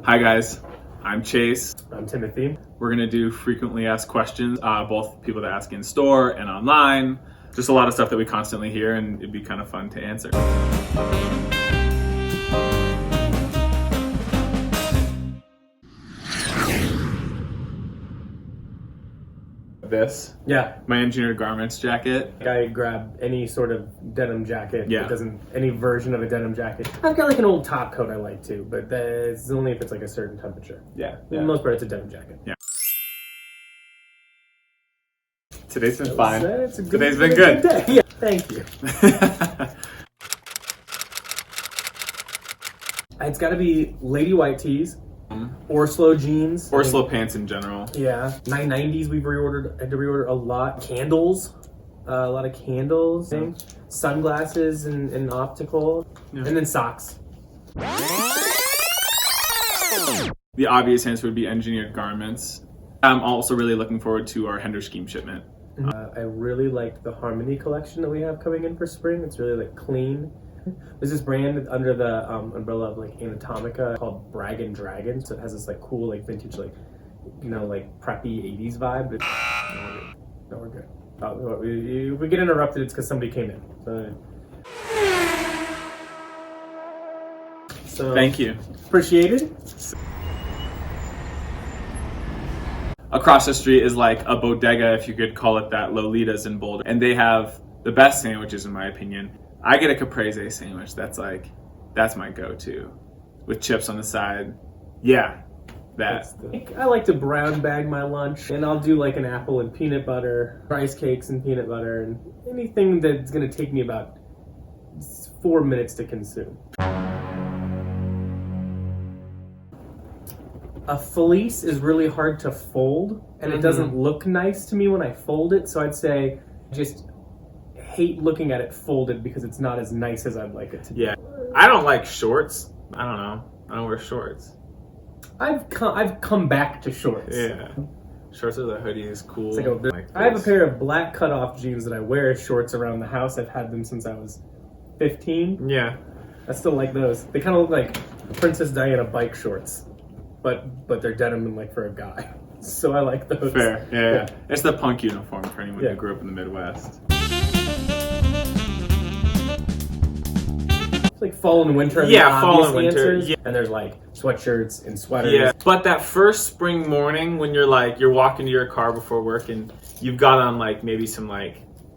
Hi guys, I'm Chase. I'm Timothy. We're gonna do frequently asked questions, both people that ask in store and online. Just a lot of stuff that we constantly hear, and it'd be kind of fun to answer. This, Yeah, my engineered garments jacket. I grab any sort of denim jacket. Yeah. It doesn't, any version of a denim jacket. I've got like an old top coat I like too, but it's only if it's like a certain temperature. Yeah, For the most part, it's a denim jacket. Yeah. Today's been fine. It's a good, Today's been it's a good. day. Yeah, thank you. It's got to be lady white tees or slow jeans Or slow pants in general. Yeah, 990s we've had to reorder a lot. Candles, a lot of candles. Sunglasses and optical, Yeah. and then socks. The obvious answer would be engineered garments. I'm also really looking forward to our Hender Scheme shipment. I really liked the Harmony collection that we have coming in for spring. It's really like clean. There's this brand under the umbrella of like Anatomica called Brag and Dragon. So it has this like cool like vintage like like preppy 80s vibe. But no, we're good. If we get interrupted, it's because somebody came in. So Thank you. appreciate it. Across the street is like a bodega, if you could call it that, Lolita's in Boulder. And they have the best sandwiches, in my opinion. I get a caprese sandwich. That's my go-to. With chips on the side. Yeah, that. I like to brown bag my lunch, and I'll do like an apple and peanut butter, rice cakes and peanut butter, and anything that's going to take me about 4 minutes to consume. A fleece is really hard to fold, and it doesn't look nice to me when I fold it, so I'd say just hate looking at it folded because it's not as nice as I'd like it to be. Yeah. I don't like shorts. I don't know. I don't wear shorts. I've come back to shorts. Yeah. Shorts with a hoodie is cool. It's like I have a pair of black cutoff jeans that I wear as shorts around the house. I've had them since I was 15. Yeah. I still like those. They kind of look like Princess Diana bike shorts, but they're denim and like for a guy. So I like those. Fair. Yeah. It's the punk uniform for anyone who grew up in the Midwest. It's like fall and winter. Yeah, fall and winter. Yeah. And there's like sweatshirts and sweaters. Yeah, but that first spring morning when you're walking to your car before work and you've got on like maybe some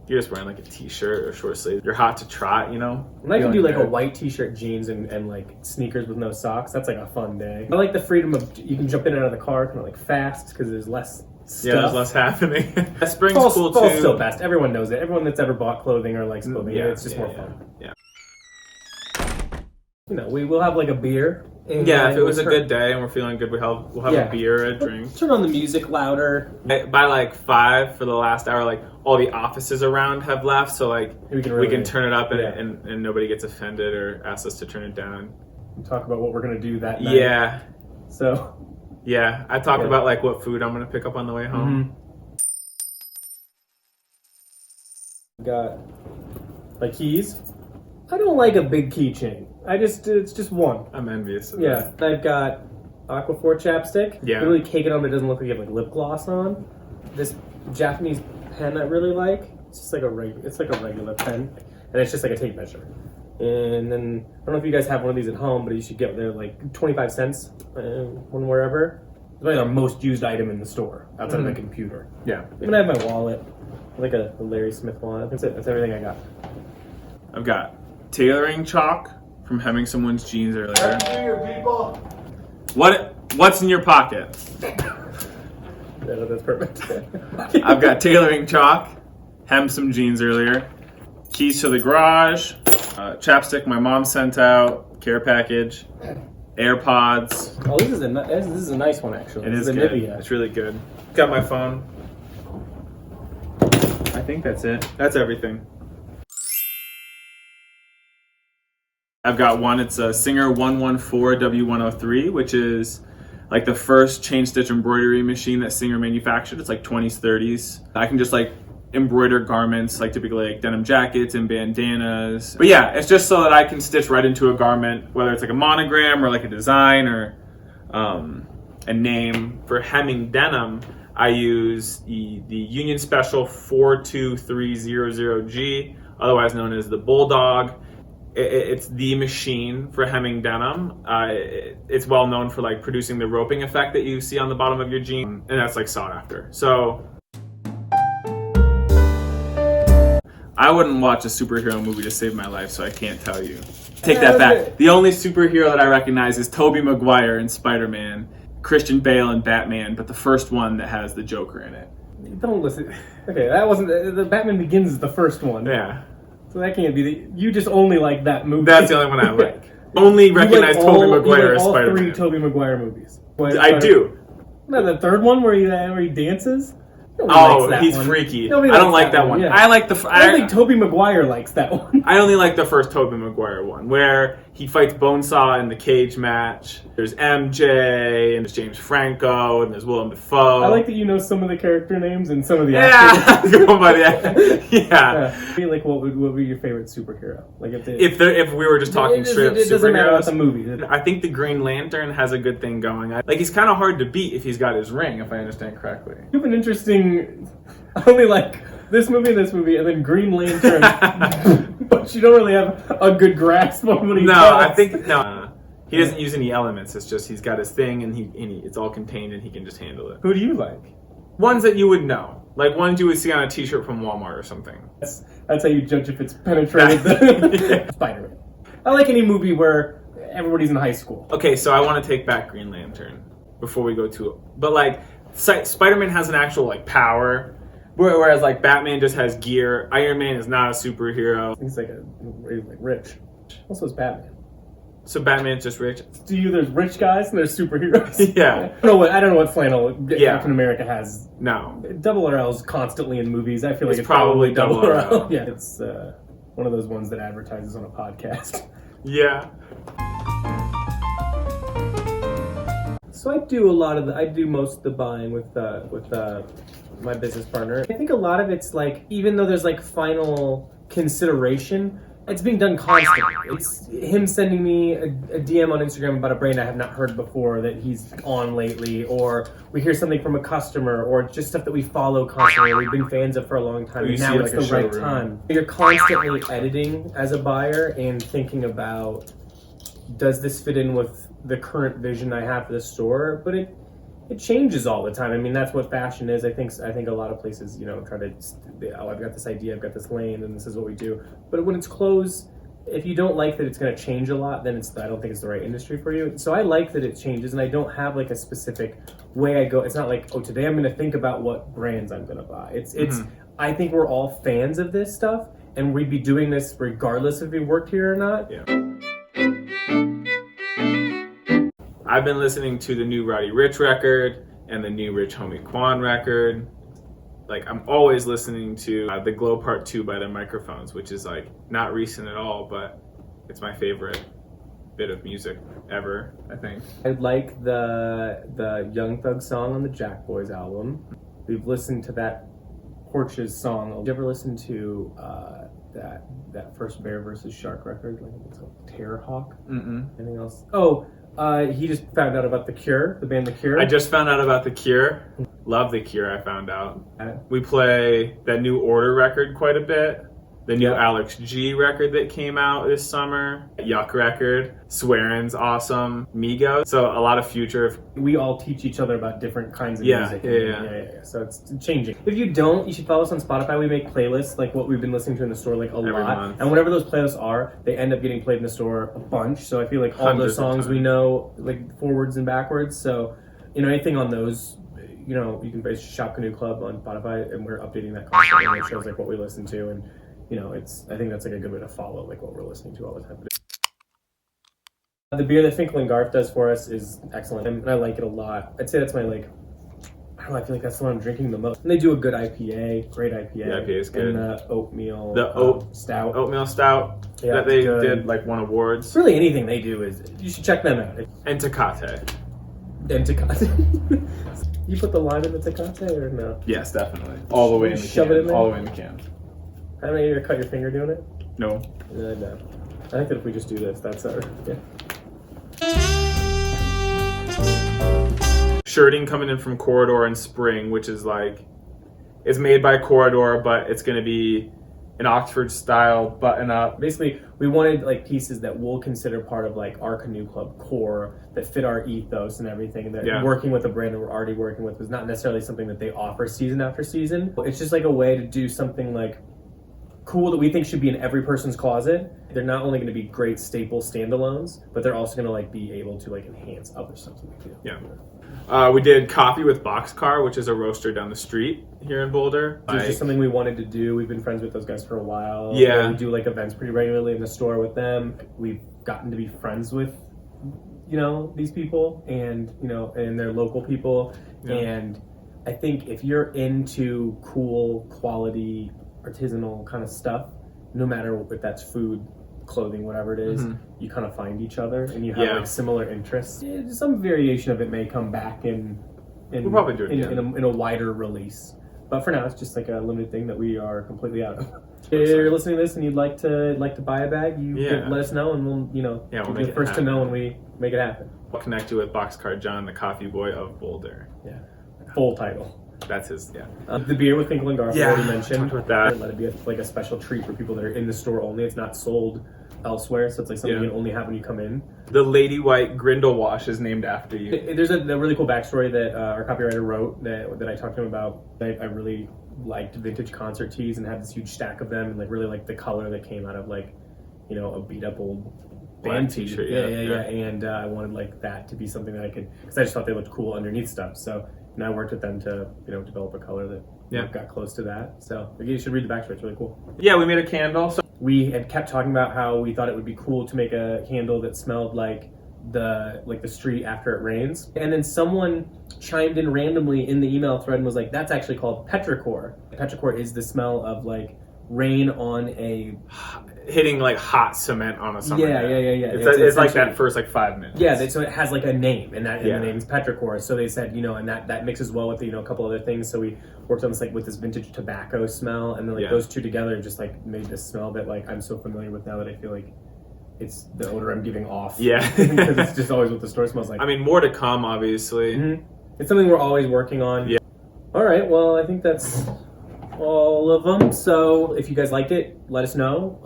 you're just wearing like a t-shirt or short sleeves. You're hot to trot, And I can do like a white t-shirt, jeans, and like sneakers with no socks. That's like a fun day. I like the freedom of you can jump in and out of the car kind of like fast because there's less stuff. Yeah, there's less happening. Spring's cool fall's too. Still fast. Everyone knows it. Everyone that's ever bought clothing or likes clothing, it's just more fun. Yeah. We will have like a beer. Yeah, if it was a good day and we're feeling good, we'll have a beer, a drink. Turn on the music louder. By like 5 for the last hour, like all the offices around have left, so like we can turn it up and nobody gets offended or asks us to turn it down. And talk about what we're gonna do that night. Yeah. So. Yeah, I talk about like what food I'm gonna pick up on the way home. Got my keys. I don't like a big keychain. It's just one. I'm envious of that. Yeah, I've got Aquaphor chapstick. Yeah. You really cake it on, but it doesn't look like you have like lip gloss on. This Japanese pen I really like. It's just like a regular pen, and it's just like a tape measure. And then I don't know if you guys have one of these at home, but you should get they're like 25 cents one wherever. It's probably our most used item in the store outside of my computer. Yeah. Even I have my wallet, like a Larry Smith wallet. That's it. That's everything I got. I've got tailoring chalk from hemming someone's jeans earlier. Happy New Year, people! What's in your pocket? Yeah, that's perfect. I've got tailoring chalk, hemmed some jeans earlier, keys to the garage, chapstick my mom sent out, care package, AirPods. Oh, this is a nice one actually. It is the good. Nivea. It's really good. Got my phone. I think that's it. That's everything. I've got one. It's a Singer 114W103, which is like the first chain stitch embroidery machine that Singer manufactured. It's like 20s, 30s. I can just like embroider garments, like typically like denim jackets and bandanas. But yeah, it's just so that I can stitch right into a garment, whether it's like a monogram or like a design or a name. For hemming denim, I use the Union Special 42300G, otherwise known as the Bulldog. It's the machine for hemming denim. It's well known for like producing the roping effect that you see on the bottom of your jean, and that's like sought after. So I wouldn't watch a superhero movie to save my life, so I can't tell you. Take that back. The only superhero that I recognize is Tobey Maguire in Spider-Man, Christian Bale in Batman, but the first one that has the Joker in it. Don't listen. Okay, that wasn't the Batman Begins is the first one. Yeah. So that can't be you just only like that movie. That's the only one I like. Only recognize Tobey Maguire as all Spider-Man. Three Tobey Maguire movies. I do. No, the third one where he dances. Oh, he's freaky. I don't like that one. Yeah. I like I don't think Tobey Maguire likes that one. I only like the first Tobey Maguire one, where he fights Bonesaw in the cage match. There's MJ, and there's James Franco, and there's Willem Dafoe. I like that you know some of the character names and some of the actors. actors. Going by the yeah. Like, what would be your favorite superhero? Like, if we were just talking straight up superheroes, it doesn't matter about the movie. I think the Green Lantern has a good thing going. Like, he's kind of hard to beat if he's got his ring, if I understand correctly. You have an interesting, only like this movie, and then Green Lantern, but you don't really have a good grasp on what he does. No, I think he doesn't use any elements. It's just he's got his thing, and it's all contained, and he can just handle it. Who do you like? Ones that you would know, like ones you would see on a T-shirt from Walmart or something. That's how you judge if it's penetrated. Spider-Man. I like any movie where everybody's in high school. Okay, so I want to take back Green Lantern before we go to it, but like Spider-Man has an actual like power. Whereas like Batman just has gear. Iron Man is not a superhero. He's like rich. Also, it's Batman. So Batman's just rich. There's rich guys and there's superheroes. Yeah. I don't know what flannel Captain America has. No. Double RL's constantly in movies. I feel like it's probably Double RL. Yeah, it's one of those ones that advertises on a podcast. Yeah. So I do most of the buying with my business partner. I think a lot of it's like, even though there's like final consideration, it's being done constantly. It's him sending me a DM on Instagram about a brand I have not heard before that he's on lately, or we hear something from a customer, or just stuff that we follow constantly, we've been fans of for a long time, and now it's the right time. You're constantly editing as a buyer and thinking about, does this fit in with the current vision I have for the store? But it changes all the time. I mean, that's what fashion is. I think a lot of places, try to, I've got this idea, I've got this lane, and this is what we do. But when it's closed, if you don't like that it's going to change a lot, then I don't think it's the right industry for you. So I like that it changes, and I don't have like a specific way I go. It's not like, today I'm going to think about what brands I'm going to buy. It's I think we're all fans of this stuff, and we'd be doing this regardless if we worked here or not. Yeah. I've been listening to the new Roddy Ricch record and the new Rich Homie Quan record. Like, I'm always listening to The Glow Part 2 by The Microphones, which is like not recent at all, but it's my favorite bit of music ever, I think. I like the Young Thug song on the Jack Boys album. We've listened to that Porches song. Did you ever listen to that first Bear vs. Shark record? Like, it's called Terror Hawk? Anything else? He just found out about The Cure, the band The Cure. I just found out about The Cure. Love The Cure, I found out. We play that New Order record quite a bit. The new Alex G record that came out this summer. Yuck record. Swearin's awesome. Migos. So a lot of Future. We all teach each other about different kinds of music. Yeah. So it's changing. If you don't, you should follow us on Spotify. We make playlists, like what we've been listening to in the store, like every lot. Month. And whatever those playlists are, they end up getting played in the store a bunch. So I feel like all those songs we know, like forwards and backwards. So, anything on those, you can shop Canoe Club on Spotify, and we're updating that constantly. And it shows like what we listen to, and I think that's like a good way to follow like what we're listening to all the time. The beer that Finkel and Garth does for us is excellent, and I like it a lot. I'd say that's my I feel like that's the one I'm drinking the most. And they do a good IPA, great IPA. The IPA is good. And the oatmeal stout. Oatmeal stout that they did won awards. Really, anything they do you should check them out. And Tecate. You put the lime in the Tecate or no? Yes, definitely. All the way in the shove can. It in there? All the way in the can. I don't know, you're gonna cut your finger doing it? No. No. I think that if we just do this, that's our... Yeah. shirting coming in from Corridor and Spring, which is like, it's made by Corridor, but it's going to be an Oxford style button up. Basically, we wanted like pieces that we'll consider part of like our Canoe Club core that fit our ethos and everything. And that working with a brand that we're already working with was not necessarily something that they offer season after season. It's just like a way to do something like cool that we think should be in every person's closet. They're not only going to be great staple standalones, but they're also going to like be able to like enhance other stuff that we do. Yeah. We did coffee with Boxcar, which is a roaster down the street here in Boulder. It's just something we wanted to do. We've been friends with those guys for a while. Yeah. We do like events pretty regularly in the store with them. We've gotten to be friends with, you know, these people and, you know, and they're local people. Yeah. And I think if you're into cool, quality, artisanal kind of stuff, no matter if that's food, clothing, whatever it is, you kind of find each other and you have like similar interests. Some variation of it may come back in we'll probably do it in a wider release, but for now it's just like a limited thing that we are completely out of. If you're listening to this and you'd like to buy a bag, let us know and we'll we'll be the first to know when we make it happen. We'll connect you with Boxcar John, the coffee boy of Boulder. Yeah, full title. That's his, the beer with Finkel and Garth, we already mentioned. With that. Let it be like a special treat for people that are in the store only. It's not sold elsewhere, so it's like something you can only have when you come in. The Lady White Grindle Wash is named after you. There's a really cool backstory that our copywriter wrote that I talked to him about. I really liked vintage concert tees and had this huge stack of them and like really liked the color that came out of like, you know, a beat up old band t-shirt. Yeah. And I wanted like that to be something that I could, because I just thought they looked cool underneath stuff. So and I worked with them to, you know, develop a color that got close to that. So you should read the backstory. It's really cool. Yeah, we made a candle. So we had kept talking about how we thought it would be cool to make a candle that smelled like the street after it rains. And then someone chimed in randomly in the email thread and was like, that's actually called petrichor. Petrichor is the smell of like rain on a hitting like hot cement on a summer day. Yeah. It's like that first like 5 minutes. Yeah, so it has like a name, and the name is petrichor. So they said, you know, and that mixes well with, you know, a couple other things. So we worked on this like with this vintage tobacco smell, and then like those two together just like made this smell that like I'm so familiar with now that I feel like it's the odor I'm giving off. Yeah. Because it's just always what the store smells like. I mean, more to come, obviously. It's something we're always working on. Yeah. All right, well, I think that's all of them. So if you guys liked it, let us know.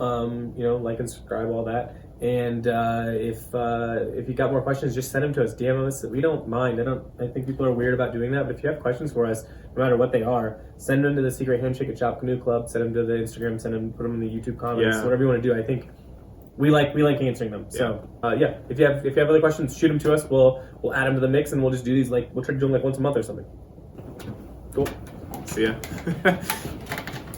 You know, like and subscribe, all that. And if you got more questions, just send them to us, DM us. We don't mind. I think people are weird about doing that, but if you have questions for us, no matter what they are, send them to the Secret Handshake at Shop Canoe Club. Send them to the Instagram. Put them in the YouTube comments. Whatever you want to do. I think we like answering them. So if you have other questions, shoot them to us. We'll add them to the mix, and we'll just do these we'll try to do them like once a month or something. Cool. See ya.